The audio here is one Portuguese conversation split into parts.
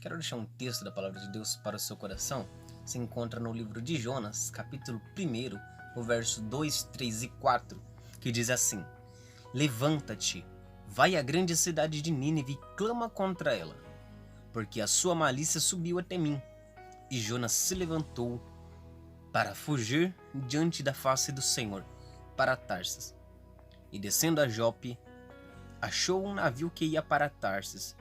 Quero deixar um texto da Palavra de Deus para o seu coração. Se encontra no livro de Jonas, capítulo 1, o verso 2, 3 e 4, que diz assim: Levanta-te, vai à grande cidade de Nínive e clama contra ela, porque a sua malícia subiu até mim. E Jonas se levantou para fugir diante da face do Senhor, para Tarsis. E descendo a Jope, achou um navio que ia para Tarsis.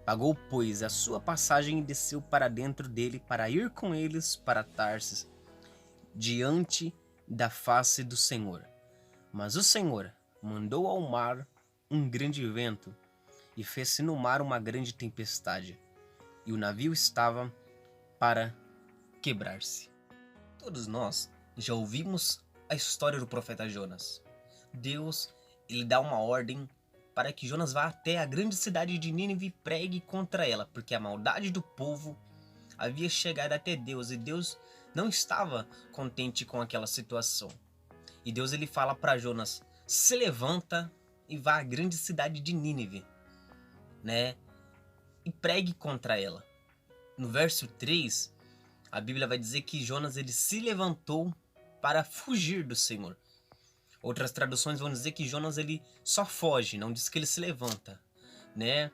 Pagou, pois, a sua passagem e desceu para dentro dele para ir com eles para Tarsis, diante da face do Senhor. Mas o Senhor mandou ao mar um grande vento, e fez-se no mar uma grande tempestade, e o navio estava para quebrar-se. Todos nós já ouvimos a história do profeta Jonas. Deus, ele dá uma ordem para que Jonas vá até a grande cidade de Nínive e pregue contra ela, porque a maldade do povo havia chegado até Deus e Deus não estava contente com aquela situação. E Deus ele fala para Jonas: se levanta e vá à grande cidade de Nínive, né? E pregue contra ela. No verso 3, a Bíblia vai dizer que Jonas ele se levantou para fugir do Senhor. Outras traduções vão dizer que Jonas ele só foge, não diz que ele se levanta, né?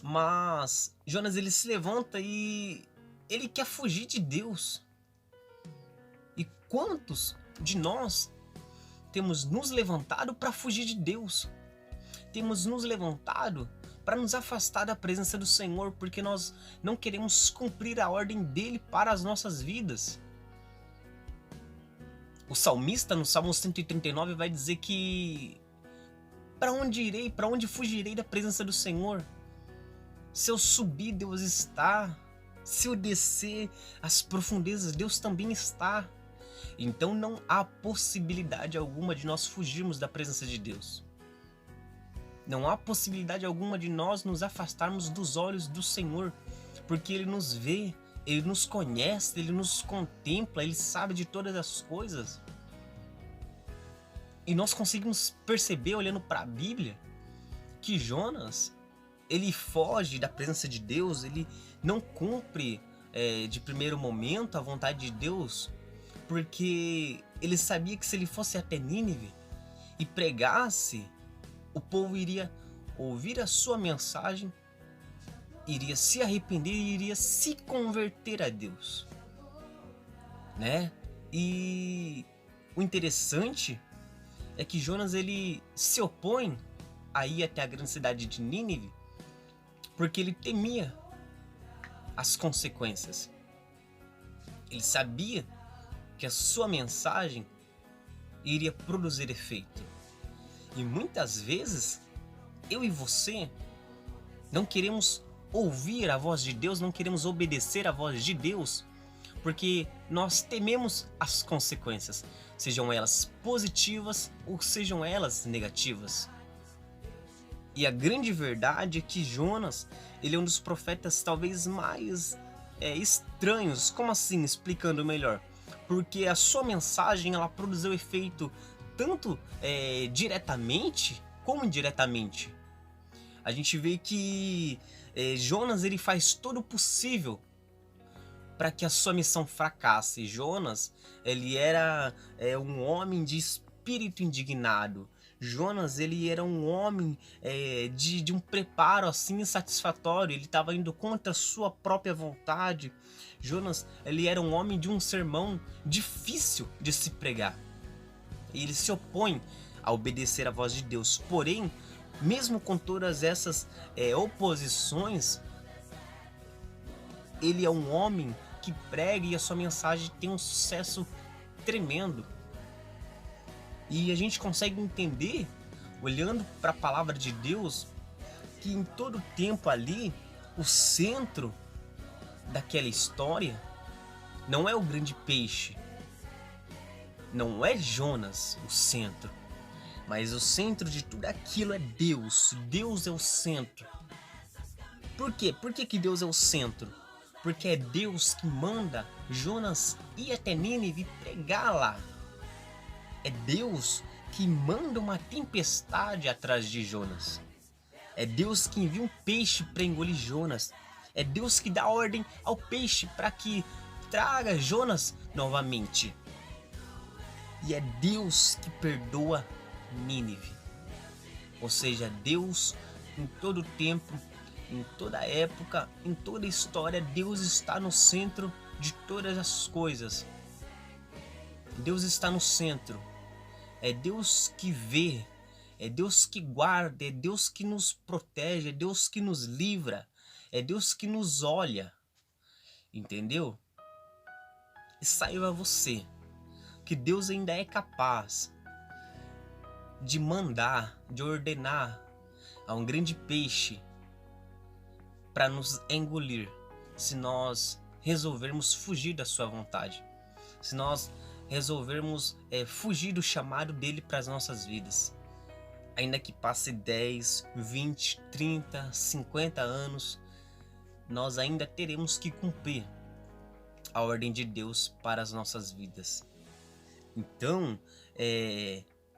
Mas Jonas ele se levanta e ele quer fugir de Deus. E quantos de nós temos nos levantado para fugir de Deus? Temos nos levantado para nos afastar da presença do Senhor, porque nós não queremos cumprir a ordem dele para as nossas vidas. O salmista, no Salmo 139, vai dizer que para onde irei, para onde fugirei da presença do Senhor? Se eu subir, Deus está. Se eu descer as profundezas, Deus também está. Então não há possibilidade alguma de nós fugirmos da presença de Deus. Não há possibilidade alguma de nós nos afastarmos dos olhos do Senhor, porque Ele nos vê, Ele nos conhece, Ele nos contempla, Ele sabe de todas as coisas. E nós conseguimos perceber, olhando para a Bíblia, que Jonas, ele foge da presença de Deus, ele não cumpre de primeiro momento a vontade de Deus, porque ele sabia que se ele fosse até Nínive e pregasse, o povo iria ouvir a sua mensagem, iria se arrepender e iria se converter a Deus, né? E o interessante é que Jonas ele se opõe a ir até a grande cidade de Nínive porque ele temia as consequências. Ele sabia que a sua mensagem iria produzir efeito. E muitas vezes, eu e você não queremos ouvir a voz de Deus, não queremos obedecer a voz de Deus, porque nós tememos as consequências, sejam elas positivas ou sejam elas negativas. E a grande verdade é que Jonas, ele é um dos profetas talvez mais estranhos. Como assim? Explicando melhor. Porque a sua mensagem ela produziu efeito tanto diretamente como indiretamente. A gente vê que Jonas ele faz todo o possível para que a sua missão fracasse. Jonas ele era um homem de espírito indignado. Jonas ele era um homem de um preparo assim insatisfatório. Ele estava indo contra a sua própria vontade. Jonas ele era um homem de um sermão difícil de se pregar. E ele se opõe a obedecer à voz de Deus. Porém, mesmo com todas essas oposições, ele é um homem que prega e a sua mensagem tem um sucesso tremendo. E a gente consegue entender, olhando para a palavra de Deus, que em todo tempo ali, o centro daquela história não é o grande peixe, não é Jonas o centro, mas o centro de tudo aquilo é Deus. Deus é o centro. Por quê? Por que Deus é o centro? Porque é Deus que manda Jonas ir até Nínive e pregar lá. É Deus que manda uma tempestade atrás de Jonas. É Deus que envia um peixe para engolir Jonas. É Deus que dá ordem ao peixe para que traga Jonas novamente. E é Deus que perdoa Nínive. Ou seja, Deus em todo tempo, em toda época, em toda história, Deus está no centro de todas as coisas. Deus está no centro. É Deus que vê, é Deus que guarda, é Deus que nos protege, é Deus que nos livra, é Deus que nos olha. Entendeu? E saiba você que Deus ainda é capaz de mandar, de ordenar a um grande peixe para nos engolir, se nós resolvermos fugir da sua vontade, se nós resolvermos fugir do chamado dele para as nossas vidas. Ainda que passe 10, 20, 30, 50 anos, nós ainda teremos que cumprir a ordem de Deus para as nossas vidas. Então,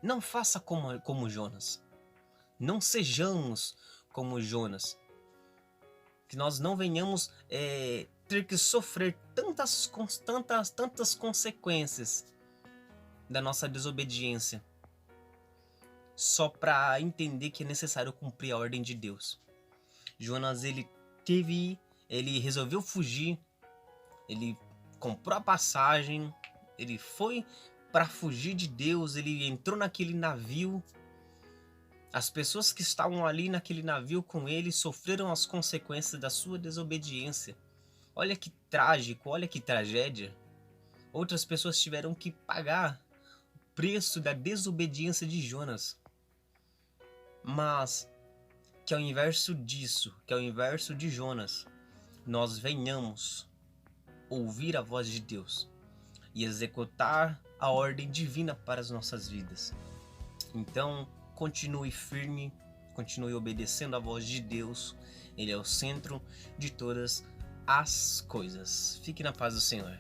não faça como Jonas. Não sejamos como Jonas. Que nós não venhamos ter que sofrer tantas consequências da nossa desobediência, só para entender que é necessário cumprir a ordem de Deus. Jonas, ele resolveu fugir, ele comprou a passagem, ele foi para fugir de Deus, ele entrou naquele navio. As pessoas que estavam ali naquele navio com ele sofreram as consequências da sua desobediência. Olha que trágico, olha que tragédia. Outras pessoas tiveram que pagar o preço da desobediência de Jonas. Mas que ao inverso disso, que ao inverso de Jonas, nós venhamos ouvir a voz de Deus e executar a ordem divina para as nossas vidas. Então, continue firme, continue obedecendo a voz de Deus. Ele é o centro de todas as coisas. Fique na paz do Senhor.